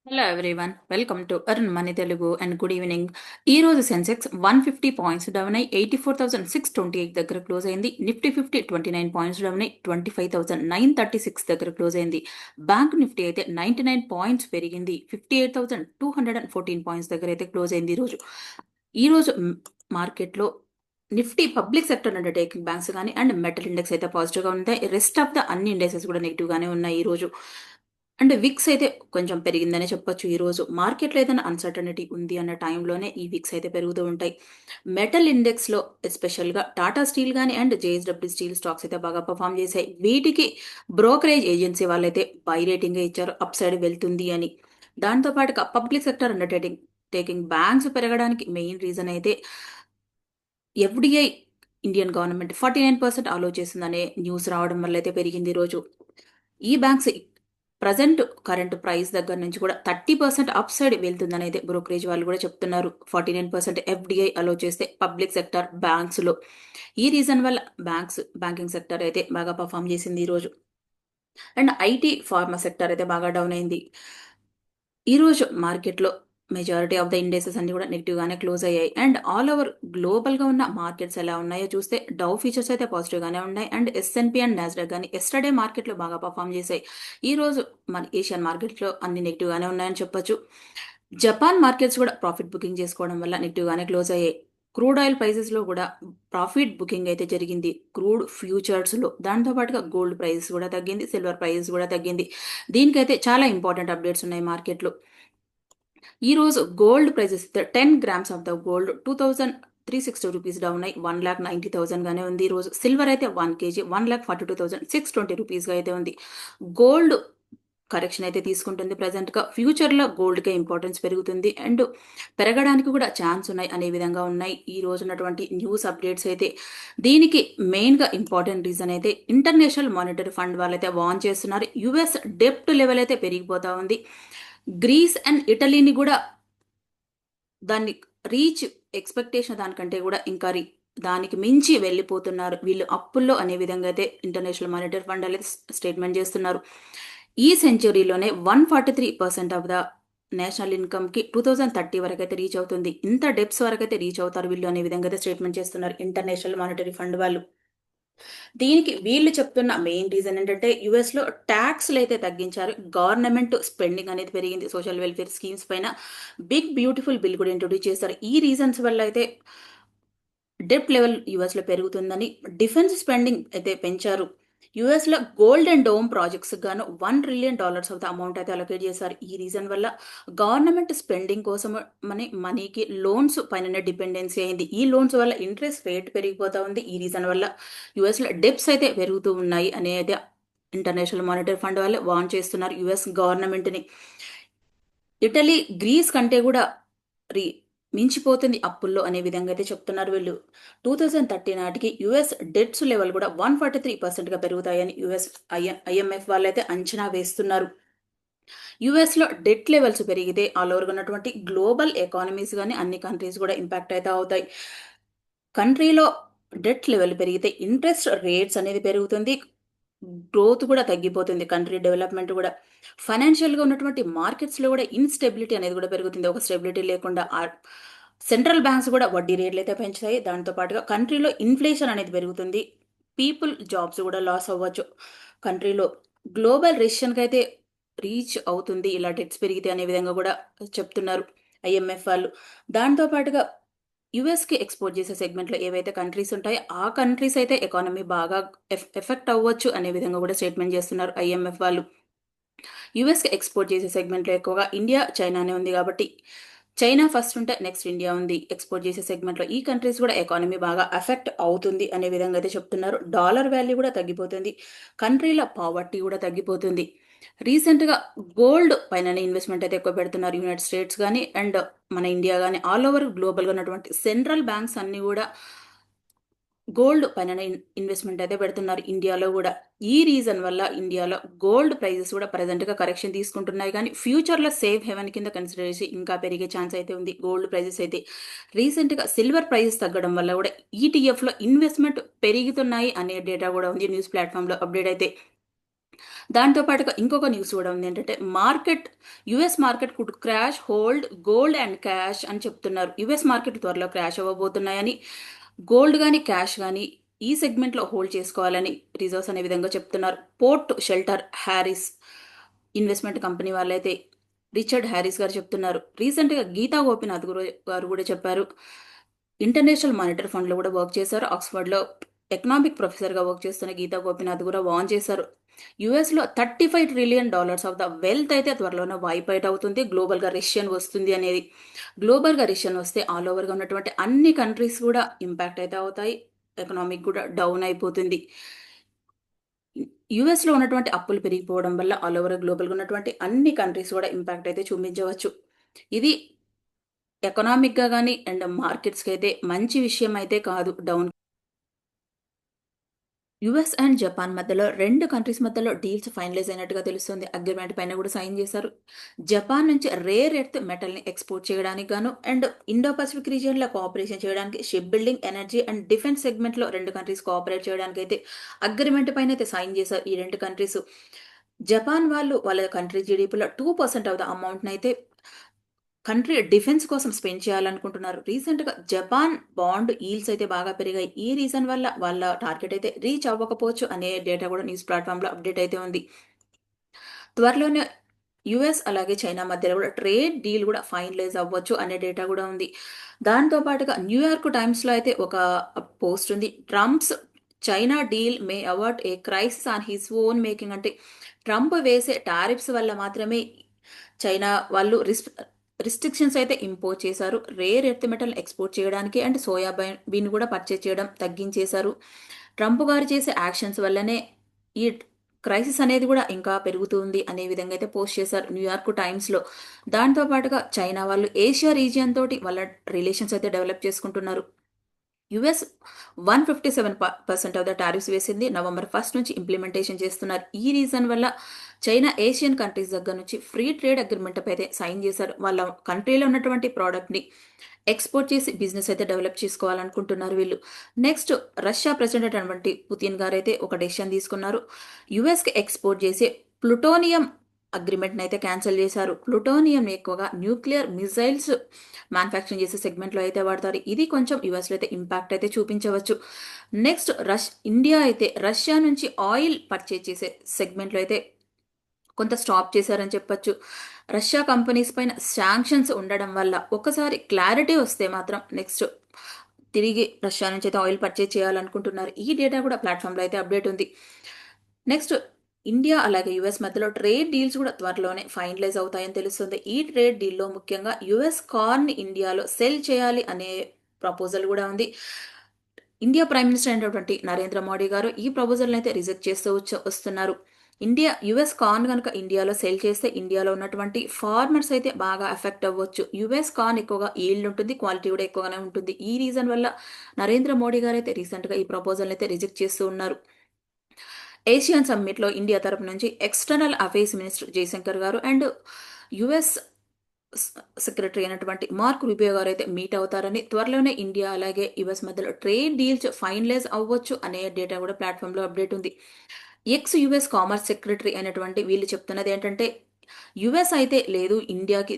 Hello everyone, welcome to Arun money Telugu and good evening. ఈ రోజు Sensex 150 points down అయి 84,628 దగ్గర క్లోజ్ అయింది. నిఫ్టీ 29 పాయింట్స్ డౌన్ అయి 25,936 దగ్గర క్లోజ్ అయింది. బ్యాంక్ నిఫ్టీ అయితే 99 పాయింట్స్ పెరిగింది. 58,214 పాయింట్స్ దగ్గర అయితే క్లోజ్ అయింది ఈ రోజు మార్కెట్లో Nifty public sector undertaking banks కానీ అండ్ మెటల్ ఇండెక్స్ అయితే పాజిటివ్గా ఉంటాయి. రెస్ట్ ఆఫ్ ద అన్ని ఇండెక్సెస్ కూడా నెగిటివ్గానే ఉన్నాయి ఈ రోజు. అంటే విక్స్ అయితే కొంచెం పెరిగిందనే చెప్పొచ్చు. ఈ రోజు మార్కెట్లో ఏదైనా అన్సర్టనిటీ ఉంది అన్న టైంలోనే ఈ విక్స్ అయితే పెరుగుతూ ఉంటాయి. మెటల్ ఇండెక్స్లో ఎస్పెషల్గా టాటా స్టీల్ కానీ అండ్ జేఎస్డబ్ల్యూ స్టీల్ స్టాక్స్ అయితే బాగా పర్ఫామ్ చేశాయి. వీటికి బ్రోకరేజ్ ఏజెన్సీ వాళ్ళైతే బై రేటింగ్ ఇచ్చారు, అప్ సైడ్ వెళ్తుంది అని. దాంతోపాటుగా public sector undertaking taking banks పెరగడానికి మెయిన్ రీజన్ అయితే ఎఫ్డిఐ ఇండియన్ గవర్నమెంట్ 49% అలో చేసిందనే న్యూస్ రావడం వల్ల అయితే పెరిగింది ఈరోజు. ఈ బ్యాంక్స్ ప్రజెంట్ కరెంట్ ప్రైస్ దగ్గర నుంచి కూడా 30% అప్ సైడ్ వెళ్తుందని అయితే బ్రోకరేజ్ వాళ్ళు కూడా చెప్తున్నారు. 49% ఎఫ్డిఐ అలో చేస్తే పబ్లిక్ సెక్టర్ బ్యాంక్స్లో ఈ రీజన్ వల్ల బ్యాంకింగ్ సెక్టర్ అయితే బాగా పర్ఫామ్ చేసింది ఈరోజు. అండ్ ఐటీ ఫార్మా సెక్టర్ అయితే బాగా డౌన్ అయింది. ఈరోజు మార్కెట్లో మెజారిటీ ఆఫ్ ద ఇండెక్సెస్ అన్ని కూడా నెగిటివ్గానే క్లోజ్ అయ్యాయి. అండ్ ఆల్ ఓవర్ గ్లోబల్గా ఉన్న మార్కెట్స్ ఎలా ఉన్నాయో చూస్తే డౌ ఫీచర్స్ అయితే పాజిటివ్గానే ఉన్నాయి. అండ్ ఎస్ఎన్పి అండ్ నాస్డాక్ కానీ ఎస్టర్డే మార్కెట్లో బాగా పర్ఫామ్ చేశాయి. ఈరోజు మన ఏషియన్ మార్కెట్లో అన్ని నెగిటివ్గానే ఉన్నాయని చెప్పొచ్చు. జపాన్ మార్కెట్స్ కూడా ప్రాఫిట్ బుకింగ్ చేసుకోవడం వల్ల నెగిటివ్గానే క్లోజ్ అయ్యాయి. క్రూడ్ ఆయిల్ ప్రైసెస్లో కూడా ప్రాఫిట్ బుకింగ్ అయితే జరిగింది క్రూడ్ ఫ్యూచర్స్లో. దాంతోపాటుగా గోల్డ్ ప్రైస్ కూడా తగ్గింది, సిల్వర్ ప్రైస్ కూడా తగ్గింది. దీనికైతే చాలా ఇంపార్టెంట్ అప్డేట్స్ ఉన్నాయి మార్కెట్లో. ఈ రోజు gold prices 10 grams of the gold 2,360 rupees down అయి 1,90,000 గానే ఉంది. ఈ రోజు సిల్వర్ అయితే 1 kg 1,42,620 రూపీస్గా అయితే ఉంది. గోల్డ్ కరెక్షన్ అయితే తీసుకుంటుంది ప్రజెంట్గా. ఫ్యూచర్లో గోల్డ్కే ఇంపార్టెన్స్ పెరుగుతుంది అండ్ పెరగడానికి కూడా ఛాన్స్ ఉన్నాయి అనే విధంగా ఉన్నాయి ఈ రోజు ఉన్నటువంటి న్యూస్ అప్డేట్స్ అయితే. దీనికి మెయిన్గా ఇంపార్టెంట్ రీజన్ అయితే ఇంటర్నేషనల్ మానిటరీ ఫండ్ వాళ్ళైతే వార్న్ చేస్తున్నారు. యుఎస్ డెప్ట్ లెవెల్ అయితే పెరిగిపోతా ఉంది. గ్రీస్ అండ్ ఇటలీని కూడా దాన్ని రీచ్ ఎక్స్పెక్టేషన్ దానికంటే కూడా ఇంకా దానికి మించి వెళ్ళిపోతున్నారు వీళ్ళు అప్పుల్లో అనే విధంగా అయితే ఇంటర్నేషనల్ మానిటరీ ఫండ్ అనేది స్టేట్మెంట్ చేస్తున్నారు. ఈ సెంచురీలోనే 143% ఆఫ్ ద నేషనల్ ఇన్కమ్కి 2030 వరకు అయితే రీచ్ అవుతుంది. ఇంత డెప్స్ వరకు అయితే రీచ్ అవుతారు వీళ్ళు అనే విధంగా అయితే స్టేట్మెంట్ చేస్తున్నారు ఇంటర్నేషనల్ మానిటరీ ఫండ్ వాళ్ళు. దీనికి వీళ్ళు చెప్తున్న మెయిన్ రీజన్ ఏంటంటే యుఎస్లో ట్యాక్స్లు అయితే తగ్గించారు, గవర్నమెంట్ స్పెండింగ్ అనేది పెరిగింది, సోషల్ వెల్ఫేర్ స్కీమ్స్ పైన బిగ్ బ్యూటిఫుల్ బిల్ కూడా ఇంట్రొడ్యూస్ చేస్తారు. ఈ రీజన్స్ వల్ల అయితే డెప్ట్ లెవెల్ యుఎస్లో పెరుగుతుందని, డిఫెన్స్ స్పెండింగ్ అయితే పెంచారు. యుఎస్లో గోల్డ్ అండ్ డోమ్ ప్రాజెక్ట్స్ గాను $1 ట్రిలియన్ ఆఫ్ ద అమౌంట్ అయితే అలొకేట్ చేశారు. ఈ రీజన్ వల్ల గవర్నమెంట్ స్పెండింగ్ కోసం మనీకి లోన్స్ పైన డిపెండెన్సీ అయింది. ఈ లోన్స్ వల్ల ఇంట్రెస్ట్ రేట్ పెరిగిపోతా ఉంది. ఈ రీజన్ వల్ల యుఎస్లో డెప్స్ అయితే పెరుగుతూ ఉన్నాయి అనేది ఇంటర్నేషనల్ మానిటరీ ఫండ్ వాళ్ళు వార్న్ చేస్తున్నారు యుఎస్ గవర్నమెంట్ని. ఇటలీ గ్రీస్ కంటే కూడా రీ మించిపోతుంది అప్పుల్లో అనే విధంగా అయితే చెప్తున్నారు వీళ్ళు. 2030 నాటికి యుఎస్ డెట్స్ లెవెల్ కూడా 143%గా పెరుగుతాయని ఐఎంఎఫ్ వాళ్ళైతే అంచనా వేస్తున్నారు. యుఎస్లో డెట్ లెవెల్స్ పెరిగితే ఆల్ ఓవర్గా ఉన్నటువంటి గ్లోబల్ ఎకానమీస్ కానీ అన్ని కంట్రీస్ కూడా ఇంపాక్ట్ అయితే అవుతాయి. కంట్రీలో డెట్ లెవెల్ పెరిగితే ఇంట్రెస్ట్ రేట్స్ అనేది పెరుగుతుంది, గ్రోత్ కూడా తగ్గిపోతుంది, కంట్రీ డెవలప్మెంట్ కూడా. ఫైనాన్షియల్గా ఉన్నటువంటి మార్కెట్స్లో కూడా ఇన్స్టెబిలిటీ అనేది కూడా పెరుగుతుంది. ఒక స్టెబిలిటీ లేకుండా సెంట్రల్ బ్యాంక్స్ కూడా వడ్డీ రేట్లు అయితే పెంచుతాయి. దాంతోపాటుగా కంట్రీలో ఇన్ఫ్లేషన్ అనేది పెరుగుతుంది, పీపుల్ జాబ్స్ కూడా లాస్ అవ్వచ్చు కంట్రీలో. గ్లోబల్ రిసెషన్కి అయితే రీచ్ అవుతుంది ఇలా డెట్స్ పెరిగితే అనే విధంగా కూడా చెప్తున్నారు ఐఎంఎఫ్ వాళ్ళు. దాంతోపాటుగా యుఎస్కి ఎక్స్పోర్ట్ చేసే సెగ్మెంట్లో ఏవైతే కంట్రీస్ ఉంటాయో ఆ కంట్రీస్ అయితే ఎకానమీ బాగా ఎఫెక్ట్ అవ్వచ్చు అనే విధంగా కూడా స్టేట్మెంట్ చేస్తున్నారు ఐఎంఎఫ్ వాళ్ళు. యుఎస్కి ఎక్స్పోర్ట్ చేసే సెగ్మెంట్లో ఎక్కువగా ఇండియా చైనానే ఉంది కాబట్టి చైనా ఫస్ట్ ఉంటే నెక్స్ట్ ఇండియా ఉంది ఎక్స్పోర్ట్ చేసే సెగ్మెంట్లో. ఈ కంట్రీస్ కూడా ఎకానమీ బాగా ఎఫెక్ట్ అవుతుంది అనే విధంగా అయితే చెప్తున్నారు. డాలర్ వాల్యూ కూడా తగ్గిపోతుంది, కంట్రీల పావర్టీ కూడా తగ్గిపోతుంది. రీసెంట్గా గోల్డ్ పైన ఇన్వెస్ట్మెంట్ అయితే ఎక్కువ పెడుతున్నారు యునైటెడ్ స్టేట్స్ కానీ అండ్ మన ఇండియా కానీ. ఆల్ ఓవర్ గ్లోబల్గా ఉన్నటువంటి సెంట్రల్ బ్యాంక్స్ అన్నీ కూడా గోల్డ్ పైన ఇన్వెస్ట్మెంట్ అయితే పెడుతున్నారు ఇండియాలో కూడా. ఈ రీజన్ వల్ల ఇండియాలో గోల్డ్ ప్రైజెస్ కూడా ప్రజెంట్గా కరెక్షన్ తీసుకుంటున్నాయి, కానీ ఫ్యూచర్లో సేఫ్ హెవెన్ కింద కన్సిడర్ చేసి ఇంకా పెరిగే ఛాన్స్ అయితే ఉంది గోల్డ్ ప్రైజెస్ అయితే. రీసెంట్గా సిల్వర్ ప్రైజెస్ తగ్గడం వల్ల కూడా ఈటీఎఫ్లో ఇన్వెస్ట్మెంట్ పెరుగుతున్నాయి అనే డేటా కూడా ఉంది న్యూస్ ప్లాట్ఫామ్లో అప్డేట్ అయితే. దాంతో పాటుగా ఇంకొక న్యూస్ కూడా ఉంది ఏంటంటే US market could crash hold gold and cash అని చెప్తున్నారు. యుఎస్ మార్కెట్ త్వరలో క్రాష్ అవ్వబోతున్నాయని, గోల్డ్ కానీ క్యాష్ కానీ ఈ సెగ్మెంట్లో హోల్డ్ చేసుకోవాలని రిజర్వ్స్ అనే విధంగా చెప్తున్నారు. Port shelter Harris investment company వాళ్ళైతే రిచర్డ్ హ్యారిస్ గారు చెప్తున్నారు. రీసెంట్గా గీతా గోపినాథ్ గారు కూడా చెప్పారు. ఇంటర్నేషనల్ మానిటరీ ఫండ్లో కూడా వర్క్ చేశారు. ఆక్స్ఫర్డ్లో ఎకనామిక్ ప్రొఫెసర్గా వర్క్ చేస్తున్న గీతా గోపినాథ్ కూడా వార్న్ చేశారు. యుఎస్లో $35 ట్రిలియన్ ఆఫ్ ద వెల్త్ అయితే త్వరలోనే వైప్ అవుట్ అవుతుంది. గ్లోబల్గా రిషన్ వస్తుంది అనేది. గ్లోబల్గా రిషన్ వస్తే ఆల్ ఓవర్గా ఉన్నటువంటి అన్ని కంట్రీస్ కూడా ఇంపాక్ట్ అయితే అవుతాయి. ఎకనామిక్ కూడా డౌన్ అయిపోతుంది. యుఎస్లో ఉన్నటువంటి అప్పులు పెరిగిపోవడం వల్ల ఆల్ ఓవర్ గ్లోబల్గా ఉన్నటువంటి అన్ని కంట్రీస్ కూడా ఇంపాక్ట్ అయితే చూపించవచ్చు. ఇది ఎకనామిక్గా కానీ అండ్ మార్కెట్స్కి అయితే మంచి విషయం అయితే కాదు డౌన్. యుఎస్ అండ్ జపాన్ మధ్యలో 2 కంట్రీస్ మధ్యలో డీల్స్ ఫైనలైజ్ అయినట్టుగా తెలుస్తుంది. అగ్రిమెంట్ పైన కూడా సైన్ చేశారు. జపాన్ నుంచి రేర్ ఎర్త్ మెటల్ని ఎక్స్పోర్ట్ చేయడానికి గాను అండ్ ఇండో పసిఫిక్ రీజియన్లో కోఆపరేషన్ చేయడానికి ship building, energy and defence సెగ్మెంట్లో 2 కంట్రీస్ కోఆపరేట్ చేయడానికి అయితే అగ్రిమెంట్ పైన అయితే సైన్ చేశారు ఈ 2 కంట్రీస్. జపాన్ వాళ్ళు వాళ్ళ కంట్రీ జీడీపీలో 2% ఆఫ్ ద అమౌంట్ని అయితే కంట్రీ డిఫెన్స్ కోసం స్పెండ్ చేయాలనుకుంటున్నారు. రీసెంట్గా జపాన్ బాండ్ ఈల్స్ అయితే బాగా పెరిగాయి. ఈ రీజన్ వల్ల వాళ్ళ టార్గెట్ అయితే రీచ్ అవ్వకపోవచ్చు అనే డేటా కూడా న్యూస్ ప్లాట్ఫామ్లో అప్డేట్ అయితే ఉంది. త్వరలోనే యుఎస్ అలాగే చైనా మధ్యలో కూడా ట్రేడ్ డీల్ కూడా ఫైనలైజ్ అవ్వచ్చు అనే డేటా కూడా ఉంది. దాంతో పాటుగా న్యూయార్క్ టైమ్స్లో అయితే ఒక పోస్ట్ ఉంది. Trump's China deal May award A crisis on his own making. అంటే ట్రంప్ వేసే టారిఫ్స్ వల్ల మాత్రమే చైనా వాళ్ళు రిస్ట్రిక్షన్స్ అయితే ఇంపోజ్ చేశారు. రేర్ ఎర్త్ మెటల్ ఎక్స్పోర్ట్ చేయడానికి అండ్ సోయా బీన్ కూడా పర్చేజ్ చేయడం తగ్గించేశారు. ట్రంప్ గారు చేసే యాక్షన్స్ వల్లనే ఈ క్రైసిస్ అనేది కూడా ఇంకా పెరుగుతుంది అనే విధంగా అయితే పోస్ట్ చేశారు న్యూయార్క్ టైమ్స్లో. దాంతో పాటుగా చైనా వాళ్ళు ఏషియా రీజియన్ తోటి వాళ్ళ రిలేషన్స్ అయితే డెవలప్ చేసుకుంటున్నారు. యుఎస్ 157% ఆఫ్ ద టారిఫ్స్ వేసింది. నవంబర్ 1 నుంచి ఇంప్లిమెంటేషన్ చేస్తున్నారు. ఈ రీజన్ వల్ల చైనా ఏషియన్ కంట్రీస్ దగ్గర నుంచి ఫ్రీ ట్రేడ్ అగ్రిమెంట్ అయితే సైన్ చేశారు. వాళ్ళ కంట్రీలో ఉన్నటువంటి ప్రోడక్ట్ని ఎక్స్పోర్ట్ చేసి బిజినెస్ అయితే డెవలప్ చేసుకోవాలనుకుంటున్నారు వీళ్ళు. నెక్స్ట్ రష్యా ప్రెసిడెంట్ అటువంటి పుతిన్ గారు అయితే ఒక డెసిషన్ తీసుకున్నారు. యుఎస్కి ఎక్స్పోర్ట్ చేసే ప్లుటోనియం అగ్రిమెంట్ని అయితే క్యాన్సిల్ చేశారు. ప్లుటోనియం ఎక్కువగా న్యూక్లియర్ మిసైల్స్ మ్యానుఫ్యాక్చరింగ్ చేసే సెగ్మెంట్లో అయితే వాడతారు. ఇది కొంచెం యుఎస్లో అయితే ఇంపాక్ట్ అయితే చూపించవచ్చు. నెక్స్ట్ ఇండియా అయితే రష్యా నుంచి ఆయిల్ పర్చేజ్ చేసే సెగ్మెంట్లో అయితే కొంత స్టాప్ చేశారని చెప్పొచ్చు. రష్యా కంపెనీస్ పైన శాంక్షన్స్ ఉండడం వల్ల ఒకసారి క్లారిటీ వస్తే మాత్రం నెక్స్ట్ తిరిగి రష్యా నుంచి అయితే ఆయిల్ పర్చేజ్ చేయాలనుకుంటున్నారు. ఈ డేటా కూడా ప్లాట్ఫామ్లో అయితే అప్డేట్ ఉంది. నెక్స్ట్ ఇండియా అలాగే యుఎస్ మధ్యలో ట్రేడ్ డీల్స్ కూడా త్వరలోనే ఫైనలైజ్ అవుతాయని తెలుస్తుంది. ఈ ట్రేడ్ డీల్లో ముఖ్యంగా యుఎస్ కార్న్ ఇండియాలో సెల్ చేయాలి అనే ప్రపోజల్ కూడా ఉంది. ఇండియా ప్రైమ్ మినిస్టర్ అయినటువంటి నరేంద్ర మోడీ గారు ఈ ప్రపోజల్ని అయితే రిజెక్ట్ చేస్తూ వస్తున్నారు. యుఎస్ కార్న్ కనుక ఇండియాలో సెల్ చేస్తే ఇండియాలో ఉన్నటువంటి ఫార్మర్స్ అయితే బాగా ఎఫెక్ట్ అవ్వచ్చు. యుఎస్ కార్న్ ఎక్కువగా ఈల్డ్ ఉంటుంది, క్వాలిటీ కూడా ఎక్కువగానే ఉంటుంది. ఈ రీజన్ వల్ల నరేంద్ర మోడీ గారు అయితే రీసెంట్గా ఈ ప్రపోజల్ని అయితే రిజెక్ట్ చేస్తూ ఉన్నారు. ఏషియన్ సమ్మిట్లో ఇండియా తరపు నుంచి ఎక్స్టర్నల్ అఫైర్స్ మినిస్టర్ జయశంకర్ గారు అండ్ యుఎస్ సెక్రటరీ అయినటువంటి మార్క్ రూబియో గారు అయితే మీట్ అవుతారని, త్వరలోనే ఇండియా అలాగే యుఎస్ మధ్యలో ట్రేడ్ డీల్స్ ఫైనలైజ్ అవ్వచ్చు అనే డేటా కూడా ప్లాట్ఫామ్లో అప్డేట్ ఉంది. యుఎస్ కామర్స్ సెక్రటరీ అయినటువంటి వీళ్ళు చెప్తున్నది ఏంటంటే యుఎస్ అయితే లేదు, ఇండియాకి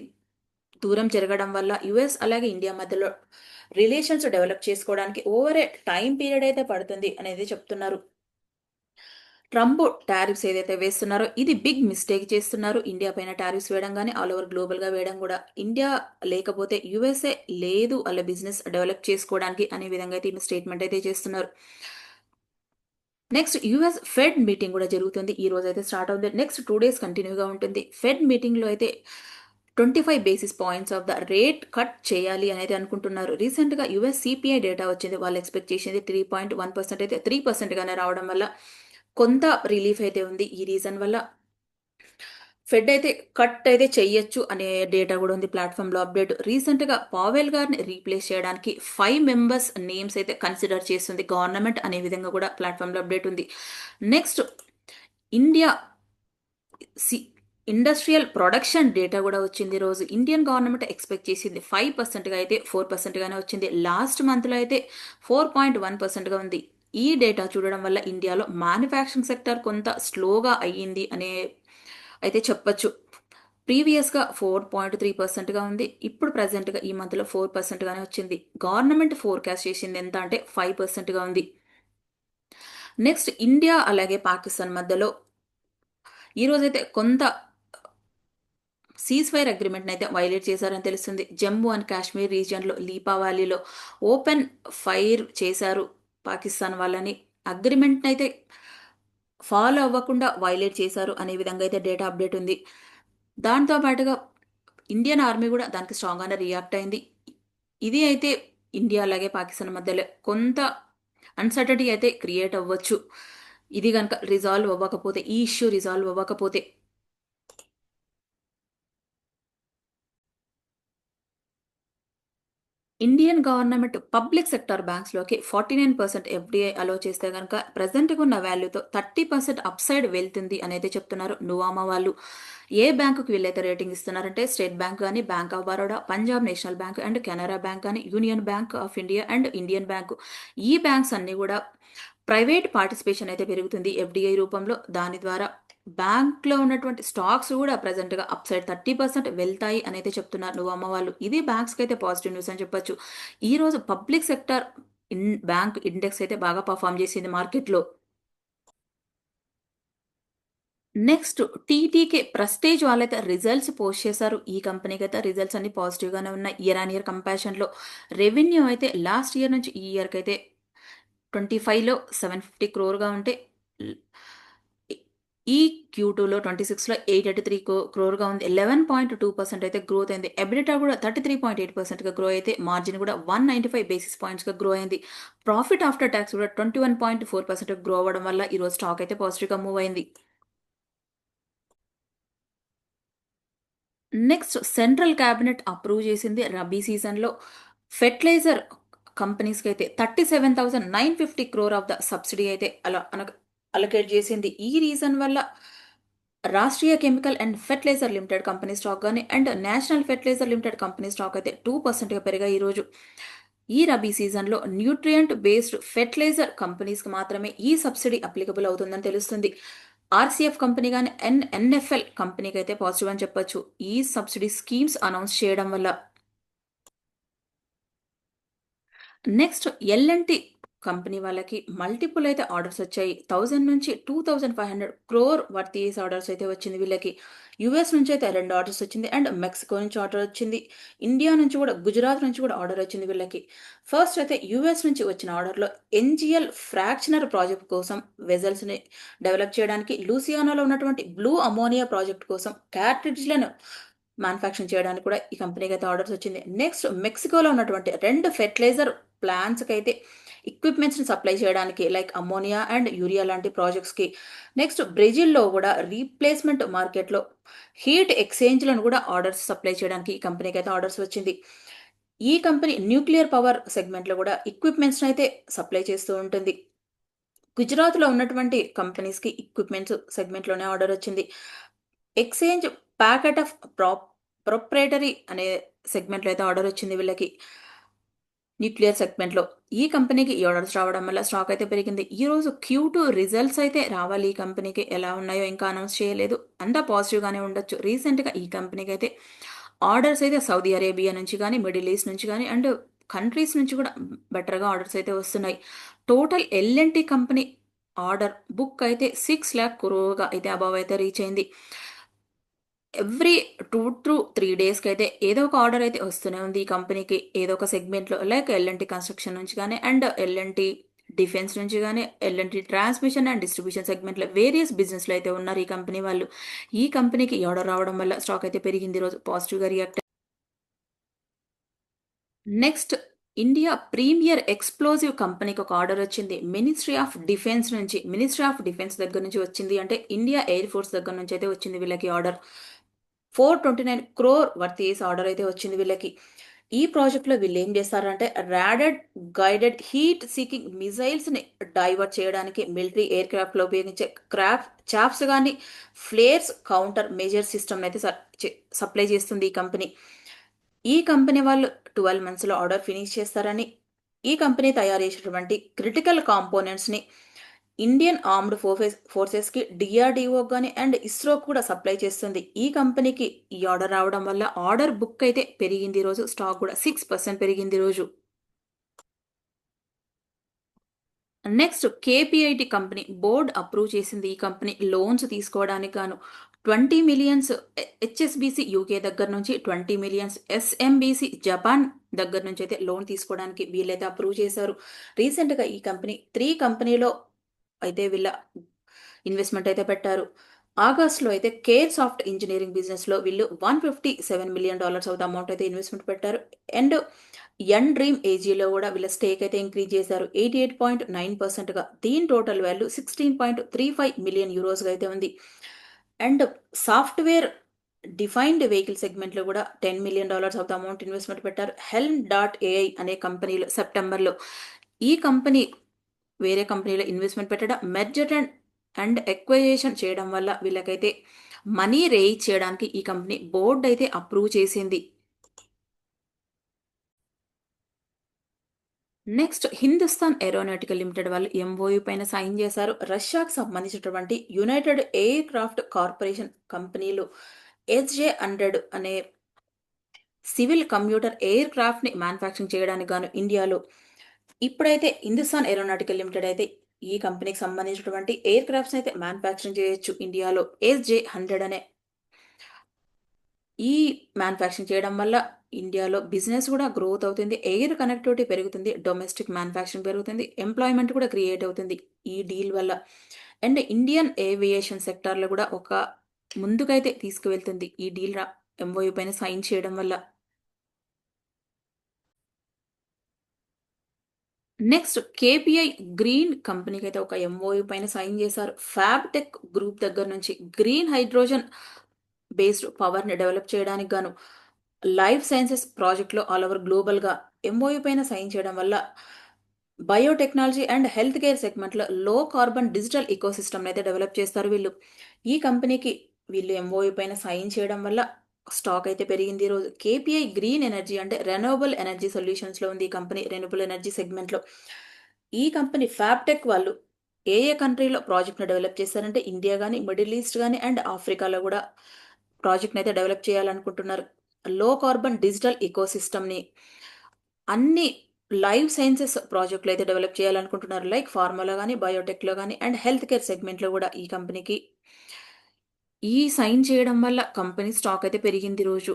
దూరం జరగడం వల్ల యుఎస్ అలాగే ఇండియా మధ్యలో రిలేషన్స్ డెవలప్ చేసుకోవడానికి ఓవర్ ఏ టైం పీరియడ్ అయితే పడుతుంది అనేది చెప్తున్నారు. ట్రంప్ టారిఫ్స్ ఏదైతే వేస్తున్నారో ఇది బిగ్ మిస్టేక్ చేస్తున్నారు. ఇండియా పైన టారిఫ్స్ వేయడం కానీ ఆల్ ఓవర్ గ్లోబల్గా వేయడం కూడా. ఇండియా లేకపోతే యుఎస్ఏ లేదు అలా బిజినెస్ డెవలప్ చేసుకోవడానికి అనే విధంగా అయితే ఈ స్టేట్మెంట్ అయితే చేస్తున్నారు. నెక్స్ట్ యుఎస్ ఫెడ్ మీటింగ్ కూడా జరుగుతుంది. ఈ రోజు అయితే స్టార్ట్ అవుతుంది. నెక్స్ట్ 2 days కంటిన్యూగా ఉంటుంది. ఫెడ్ మీటింగ్లో అయితే 25 basis points of the rate cut చేయాలి అనేది అనుకుంటున్నారు. రీసెంట్గా యుఎస్ సిపిఐ డేటా వచ్చింది. వాళ్ళు ఎక్స్పెక్ట్ చేసింది 3.1% అయితే 3%గానే రావడం వల్ల కొంత రిలీఫ్ అయితే ఉంది. ఈ రీజన్ వల్ల ఫెడ్ అయితే కట్ అయితే చెయ్యొచ్చు అనే డేటా కూడా ఉంది ప్లాట్ఫామ్లో అప్డేట్. రీసెంట్గా పావెల్ గారిని రీప్లేస్ చేయడానికి 5 members నేమ్స్ అయితే కన్సిడర్ చేస్తుంది గవర్నమెంట్ అనే విధంగా కూడా ప్లాట్ఫామ్లో అప్డేట్ ఉంది. Next India industrial production data కూడా వచ్చింది రోజు. ఇండియన్ గవర్నమెంట్ ఎక్స్పెక్ట్ చేసింది 5%గా అయితే 4%గానే వచ్చింది. లాస్ట్ మంత్లో అయితే 4.1%గా ఉంది. ఈ డేటా చూడడం వల్ల ఇండియాలో మ్యానుఫ్యాక్చరింగ్ సెక్టర్ కొంత స్లోగా అయ్యింది అనే అయితే చెప్పొచ్చు. ప్రీవియస్‌గా 4.3%గా ఉంది. ఇప్పుడు ప్రెజెంట్‌గా ఈ మంత్‌లో 4%గానే వచ్చింది. గవర్నమెంట్ ఫోర్‌కాస్ట్ చేసింది ఎంత అంటే 5%గా ఉంది. నెక్స్ట్ ఇండియా అలాగే పాకిస్తాన్ మధ్యలో ఈరోజైతే కొంత సీజ్ ఫైర్ అగ్రిమెంట్‌నైతే వైలేట్ చేశారని తెలుస్తుంది. జమ్మూ అండ్ కాశ్మీర్ రీజియన్‌లో లీపా వ్యాలీలో ఓపెన్ ఫైర్ చేశారు పాకిస్తాన్ వాళ్ళని. అగ్రిమెంట్‌నైతే ఫాలో అవ్వకుండా వైలేట్ చేశారు అనే విధంగా అయితే డేటా అప్డేట్ ఉంది. దాంతో పాటుగా ఇండియన్ ఆర్మీ గూడా దానికి స్ట్రాంగ్‌గానే రియాక్ట్ అయింది. ఇది అయితే ఇండియా అలాగే పాకిస్తాన్ మధ్యలో కొంత అన్‌సర్టనిటీ అయితే క్రియేట్ అవ్వచ్చు. ఇది గనక రిజాల్వ్ అవ్వకపోతే, ఈ ఇష్యూ రిజాల్వ్ అవ్వకపోతే. ఇండియన్ గవర్నమెంట్ పబ్లిక్ సెక్టార్ బ్యాంక్స్‌లోకి 49% ఎఫ్‌డీఐ అలో చేస్తే గనక ప్రెజెంట్‌గా ఉన్న వాల్యూతో 30% అప్‌సైడ్ వెళ్తుంది అనైతే చెప్తున్నారు నువామా వాళ్ళు. ఏ బ్యాంకుకి వీళ్ళైతే రేటింగ్ ఇస్తున్నారంటే స్టేట్ బ్యాంక్ గాని, bank of Baroda, Punjab national bank and Canara bank గాని, union bank of India and Indian bank. ఈ బ్యాంక్స్ అన్నీ గూడా ప్రైవేట్ పార్టిసిపేషన్ అయితే పెరుగుతుంది ఎఫ్‌డీఐ రూపంలో. దాని ద్వారా బ్యాంక్‌లో ఉన్నటువంటి స్టాక్స్ గూడా ప్రెజెంట్‌గా అప్‌సైడ్ 30% వెళ్తాయి అనైతే చెప్తున్నారు నువ్వమ్మ వాళ్ళు. ఇది బ్యాంక్స్‌కైతే పాజిటివ్ న్యూస్ అని చెప్పొచ్చు. ఈరోజు పబ్లిక్ సెక్టార్ బ్యాంక్ ఇండెక్స్ అయితే బాగా పర్ఫార్మ్ చేసింది మార్కెట్‌లో. నెక్స్ట్ టీటీకే ప్రెస్టీజ్ వాళ్ళైతే రిజల్ట్స్ పోస్ట్ చేశారు. ఈ కంపెనీకైతే రిజల్ట్స్ అన్ని పాజిటివ్‌గానే ఉన్నాయి. ఇయర్ ఆన్ ఇయర్ కంపారిజన్‌లో రెవెన్యూ అయితే లాస్ట్ ఇయర్ నుంచి ఈ ఇయర్‌కైతే 25లో 750 క్రోర్‌గా ఉంటే ల్ ఈ క్యూ2లో 26లో 883 క్రోర్‌గా ఉంది. 11.2% అయితే గ్రోత్ అయింది. ఎబిటా కూడా 33.8%గా గ్రో అయితే మార్జిన్ కూడా 195 బేసిస్ పాయింట్స్‌గా గ్రో అయింది. ప్రాఫిట్ ఆఫ్టర్ టాక్స్ కూడా 21.4% గ్రో అవ్వడం వల్ల ఈరోజు స్టాక్ అయితే పాజిటివ్‌గా మూవ్ అయింది. నెక్స్ట్ సెంట్రల్ క్యాబినెట్ అప్రూవ్ చేసింది రబీ సీజన్‌లో ఫెర్టిలైజర్ కంపెనీస్‌కైతే 37,950 క్రోర్ ఆఫ్ ద సబ్సిడీ అయితే అలొకేట్ చేసింది. ఈ రీజన్ వల్ల Rashtriya chemical and fertiliser limited company stock గాని and national fertiliser limited company stock అయితే 2%గా పెరిగాయి ఈరోజు. ఈ రబీ సీజన్‌లో న్యూట్రియంట్ బేస్డ్ ఫెర్టిలైజర్ కంపెనీస్‌కి మాత్రమే ఈ సబ్సిడీ అప్లికబుల్ అవుతుందని తెలుస్తుంది. ఆర్‌సీఎఫ్ కంపెనీ గాని, ఎన్‌ఎఫ్ఎల్ కంపెనీకైతే పాజిటివ్ అని చెప్పొచ్చు. ఈ సబ్సిడీ స్కీమ్స్ అనౌన్స్ చేయడం వల్ల. నెక్స్ట్ ఎల్&టి కంపెనీ వాళ్ళకి మల్టిపుల్ అయితే ఆర్డర్స్ వచ్చాయి. 1000 నుంచి 2500 క్రోర్ వర్త్ చేసే ఆర్డర్స్ అయితే వచ్చింది వీళ్ళకి. యూఎస్ నుంచి అయితే 2 ఆర్డర్స్ వచ్చింది అండ్ మెక్సికో నుంచి ఆర్డర్ వచ్చింది. ఇండియా నుంచి కూడా గుజరాత్ నుంచి కూడా ఆర్డర్ వచ్చింది వీళ్ళకి. ఫస్ట్ అయితే యూఎస్ నుంచి వచ్చిన ఆర్డర్‌లో ఎన్‌జీఎల్ ఫ్రాక్షనర్ ప్రాజెక్ట్ కోసం వెసెల్స్‌ని డెవలప్ చేయడానికి, లూసియానాలో ఉన్నటువంటి బ్లూ అమోనియా ప్రాజెక్ట్ కోసం కార్ట్రిడ్జ్‌లను మ్యానుఫ్యాక్చరింగ్ చేయడానికి కూడా ఈ కంపెనీకి అయితే ఆర్డర్స్ వచ్చింది. నెక్స్ట్ మెక్సికోలో ఉన్నటువంటి 2 ఫెర్టిలైజర్ ప్లాంట్స్‌కైతే ఎక్విప్‌మెంట్స్‌ని సప్లై చేయడానికి లైక్ అమ్మోనియా అండ్ యూరియా లాంటి ప్రాజెక్ట్స్‌కి. నెక్స్ట్ బ్రెజిల్‌లో కూడా రీప్లేస్‌మెంట్ మార్కెట్‌లో హీట్ ఎక్స్చేంజ్‌లను కూడా ఆర్డర్స్ సప్లై చేయడానికి ఈ కంపెనీకైతే ఆర్డర్స్ వచ్చింది. ఈ కంపెనీ న్యూక్లియర్ పవర్ సెగ్మెంట్‌లో కూడా ఎక్విప్‌మెంట్స్‌ని అయితే సప్లై చేస్తూ ఉంటుంది. గుజరాత్‌లో ఉన్నటువంటి కంపెనీస్‌కి ఎక్విప్‌మెంట్స్ సెగ్మెంట్‌లోనే ఆర్డర్ వచ్చింది. ఎక్స్‌చేంజ్ ప్యాకెట్ ఆఫ్ ప్రొప్రైటరీ అనే సెగ్మెంట్‌లో అయితే ఆర్డర్ వచ్చింది వీళ్ళకి. న్యూక్లియర్ సెగ్మెంట్‌లో. ఈ కంపెనీకి ఈ ఆర్డర్స్ రావడం వల్ల స్టాక్ అయితే పెరిగింది. ఈరోజు క్యూ2 రిజల్ట్స్ అయితే రావాలి ఈ కంపెనీకి. ఎలా ఉన్నాయో ఇంకా అనౌన్స్ చేయలేదు. అంతా పాజిటివ్‌గానే ఉండొచ్చు. రీసెంట్‌గా ఈ కంపెనీకైతే ఆర్డర్స్ అయితే సౌదీ అరేబియా నుంచి గాని, మిడిల్ ఈస్ట్ నుంచి గాని అండ్ కంట్రీస్ నుంచి కూడా బెటర్‌గా ఆర్డర్స్ అయితే వస్తున్నాయి. టోటల్ ఎల్&టి కంపెనీ ఆర్డర్ బుక్ అయితే 6,00,000 క్రోర్‌గా అయితే అబోవ్ అయితే రీచ్ అయింది. ఎవ్రీ 2-3 డేస్‌కైతే ఏదో ఒక ఆర్డర్ అయితే వస్తూనే ఉంది ఈ కంపెనీకి. ఏదో ఒక సెగ్మెంట్‌లో లైక్ ఎల్&టి కన్‌స్ట్రక్షన్ నుంచి గాని అండ్ ఎల్&టి డిఫెన్స్ నుంచి గాని, ఎల్&టి ట్రాన్స్‌మిషన్ అండ్ డిస్ట్రిబ్యూషన్ సెగ్మెంట్‌లో వేరియస్ బిజినెస్‌లో అయితే ఉన్నారు ఈ కంపెనీ వాళ్ళు. ఈ కంపెనీకి ఈ ఆర్డర్ రావడం వల్ల స్టాక్ అయితే పెరిగింది ఈరోజు పాజిటివ్‌గా react. Next India Premier Explosive కంపెనీకి ఒక ఆర్డర్ వచ్చింది. మినిస్ట్రీ ఆఫ్ డిఫెన్స్ నుంచి. మినిస్ట్రీ ఆఫ్ డిఫెన్స్ దగ్గర నుంచి వచ్చింది అంటే ఇండియా ఎయిర్ ఫోర్స్ దగ్గర నుంచి అయితే వచ్చింది వీళ్ళకి ఆర్డర్. 429 క్రోర్ వర్త్ చేసి ఆర్డర్ అయితే వచ్చింది వీళ్ళకి. ఈ ప్రాజెక్ట్‌లో వీళ్ళేం చేస్తారంటే రాడెడ్ గైడెడ్ హీట్ సీకింగ్ మిసైల్స్‌ని డైవర్ట్ చేయడానికి మిలిటరీ ఎయిర్ క్రాఫ్ట్‌లో ఉపయోగించే చాఫ్ట్స్ గాని, ఫ్లేర్స్ కౌంటర్ మెజర్ సిస్టమ్‌నయితే సప్లై చేస్తుంది ఈ కంపెనీ. ఈ కంపెనీ వాళ్ళు 12 మంత్స్‌లో ఆర్డర్ ఫినిష్ చేస్తారని ఈ కంపెనీ తయారు చేసేటువంటి క్రిటికల్ కాంపోనెంట్స్‌ని ఇండియన్ ఆర్మ్డ్ ఫోర్సెస్‌కి, డీఆర్‌డీఓ గాని అండ్ ఇస్రోకి కూడా సప్లై చేస్తుంది. ఈ కంపెనీకి ఈ ఆర్డర్ రావడం వల్ల ఆర్డర్ బుక్ అయితే పెరిగింది ఈరోజు. స్టాక్ కూడా 6% పెరిగింది ఈరోజు. Next KPIT company board approve చేసింది ఈ కంపెనీ లోన్స్ తీసుకోవడానికి గాను 20 మిలియన్స్ హెచ్ఎస్బిసి యూకే దగ్గర నుంచి 20 మిలియన్స్ ఎస్ఎంబిసి జపాన్ దగ్గర నుంచి అయితే లోన్ తీసుకోవడానికి వీళ్ళైతే అప్రూవ్ చేశారు. రీసెంట్గా ఈ కంపెనీ 3 కంపెనీలో అయితే వీళ్ళ ఇన్వెస్ట్మెంట్ అయితే పెట్టారు. ఆగస్ట్లో అయితే కేర్ సాఫ్ట్ ఇంజనీరింగ్ బిజినెస్లో వీళ్ళు $157 మిలియన్ ఆఫ్ ద అమౌంట్ అయితే ఇన్వెస్ట్మెంట్ పెట్టారు. అండ్ ఎన్ డ్రీమ్ ఏజీలో కూడా వీళ్ళ స్టేక్ అయితే ఇంక్రీజ్ చేశారు 88.9%గా. దీని టోటల్ వాల్యూ 16.35 మిలియన్ యూరోస్గా అయితే ఉంది. అండ్ సాఫ్ట్వేర్ డిఫైన్డ్ వెహికల్ సెగ్మెంట్లో కూడా $10 million of the amount investment పెట్టారు. హెల్మ్.ఏఐ అనే కంపెనీలో సెప్టెంబర్లో ఈ కంపెనీ వేరే కంపెనీలో ఇన్వెస్ట్మెంట్ పెట్టడం, మెర్జర్ అండ్ ఎక్వైజేషన్ చేయడం వల్ల వీళ్ళకైతే మనీ రేజ్ చేయడానికి ఈ కంపెనీ బోర్డ్ అయితే అప్రూవ్ చేసింది. నెక్స్ట్ హిందుస్థాన్ ఏరోనాటికల్ లిమిటెడ్ వాళ్ళు ఎంఓయూ పైన సైన్ చేశారు. రష్యాకు సంబంధించినటువంటి యునైటెడ్ ఎయిర్ క్రాఫ్ట్ కార్పొరేషన్ కంపెనీలు SJ-100 అనే సివిల్ కంప్యూటర్ ఎయిర్ క్రాఫ్ట్ ని మ్యానుఫ్యాక్చరింగ్ చేయడానికి గాను ఇండియాలో ఇప్పుడైతే హిందుస్థాన్ ఏరోనాటికల్ లిమిటెడ్ అయితే ఈ కంపెనీకి సంబంధించినటువంటి ఎయిర్ క్రాఫ్ట్స్ అయితే మ్యానుఫ్యాక్చరింగ్ చేయొచ్చు ఇండియాలో. SJ-100 అనే ఈ మ్యానుఫ్యాక్చరింగ్ చేయడం వల్ల ఇండియాలో బిజినెస్ కూడా గ్రోత్ అవుతుంది. ఎయిర్ కనెక్టివిటీ పెరుగుతుంది. డొమెస్టిక్ మ్యానుఫ్యాక్చరింగ్ పెరుగుతుంది. ఎంప్లాయ్మెంట్ కూడా క్రియేట్ అవుతుంది ఈ డీల్ వల్ల. అండ్ ఇండియన్ ఏవియేషన్ సెక్టార్లో కూడా ఒక ముందుకైతే తీసుకువెళ్తుంది ఈ డీల్ ఎంఓయూ పైన సైన్ చేయడం వల్ల. నెక్స్ట్ కేపీఐ గ్రీన్ కంపెనీకి అయితే ఒక ఎంఓయూ పైన సైన్ చేశారు. ఫ్యాబ్ టెక్ గ్రూప్ దగ్గర నుంచి గ్రీన్ హైడ్రోజన్ బేస్డ్ పవర్ని డెవలప్ చేయడానికి గాను లైఫ్ సైన్సెస్ ప్రాజెక్ట్లో ఆల్ ఓవర్ గ్లోబల్గా ఎంఓయూ పైన సైన్ చేయడం వల్ల బయోటెక్నాలజీ అండ్ హెల్త్ కేర్ సెగ్మెంట్లో లో కార్బన్ డిజిటల్ ఇకోసిస్టమ్ అయితే డెవలప్ చేస్తారు వీళ్ళు. ఈ కంపెనీకి వీళ్ళు ఎంఓయూ పైన సైన్ చేయడం వల్ల స్టాక్ అయితే పెరిగింది ఈరోజు. కేపీఐ గ్రీన్ ఎనర్జీ అంటే రెన్యూవబుల్ ఎనర్జీ సొల్యూషన్స్లో ఉంది ఈ కంపెనీ, రెన్యూవబుల్ ఎనర్జీ సెగ్మెంట్లో. ఈ కంపెనీ ఫ్యాబ్టెక్ వాళ్ళు ఏ ఏ కంట్రీలో ప్రాజెక్ట్ను డెవలప్ చేస్తారంటే ఇండియా కానీ, మిడిల్ ఈస్ట్ కానీ అండ్ ఆఫ్రికాలో కూడా ప్రాజెక్ట్ని అయితే డెవలప్ చేయాలనుకుంటున్నారు. లో కార్బన్ డిజిటల్ ఇకోసిస్టమ్ని అన్ని లైఫ్ సైన్సెస్ ప్రాజెక్టులు అయితే డెవలప్ చేయాలనుకుంటున్నారు. లైక్ ఫార్మాలో కానీ, బయోటెక్లో కానీ అండ్ హెల్త్ కేర్ సెగ్మెంట్లో కూడా ఈ కంపెనీకి ఈ సైన్ చేయడం వల్ల కంపెనీ స్టాక్ అయితే పెరిగింది రోజు.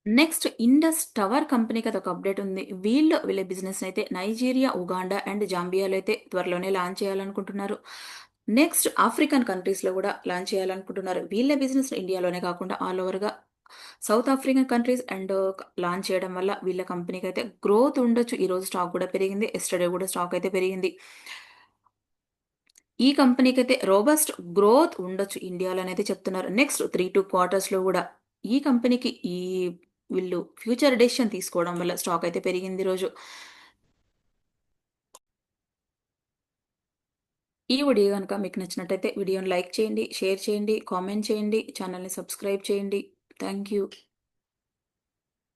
నెక్స్ట్ ఇండస్ టవర్ కంపెనీకి అదొక అప్డేట్ ఉంది. వీళ్ళ బిజినెస్ అయితే నైజీరియా, ఉగాండా అండ్ జాంబియాలో అయితే త్వరలోనే లాంచ్ చేయాలనుకుంటున్నారు. నెక్స్ట్ ఆఫ్రికన్ కంట్రీస్‌లో కూడా లాంచ్ చేయాలనుకుంటున్నారు. వీళ్ళ బిజినెస్ ఇండియాలోనే కాకుండా ఆల్ ఓవర్‌గా south African countries and launch చేయడం వల్ల వీళ్ళ కంపెనీకి అయితే గ్రోత్ ఉండొచ్చు. ఈరోజు స్టాక్ కూడా పెరిగింది. యెస్టర్‌డే కూడా స్టాక్ అయితే పెరిగింది. ఈ కంపెనీకైతే రోబస్ట్ గ్రోత్ ఉండొచ్చు ఇండియాలోనైతే చెప్తున్నారు. నెక్స్ట్ 3-2 క్వార్టర్స్‌లో గూడా. ఈ కంపెనీకి వీళ్ళు ఫ్యూచర్ డెసిషన్ తీసుకోవడం వల్ల స్టాక్ అయితే పెరిగింది ఈరోజు. ఈ వీడియో గనుక మీకు నచ్చినట్టయితే వీడియోని లైక్ చేయండి, షేర్ చేయండి, కామెంట్ చేయండి, ఛానెల్‌ని సబ్స్క్రైబ్ చేయండి. Thank you.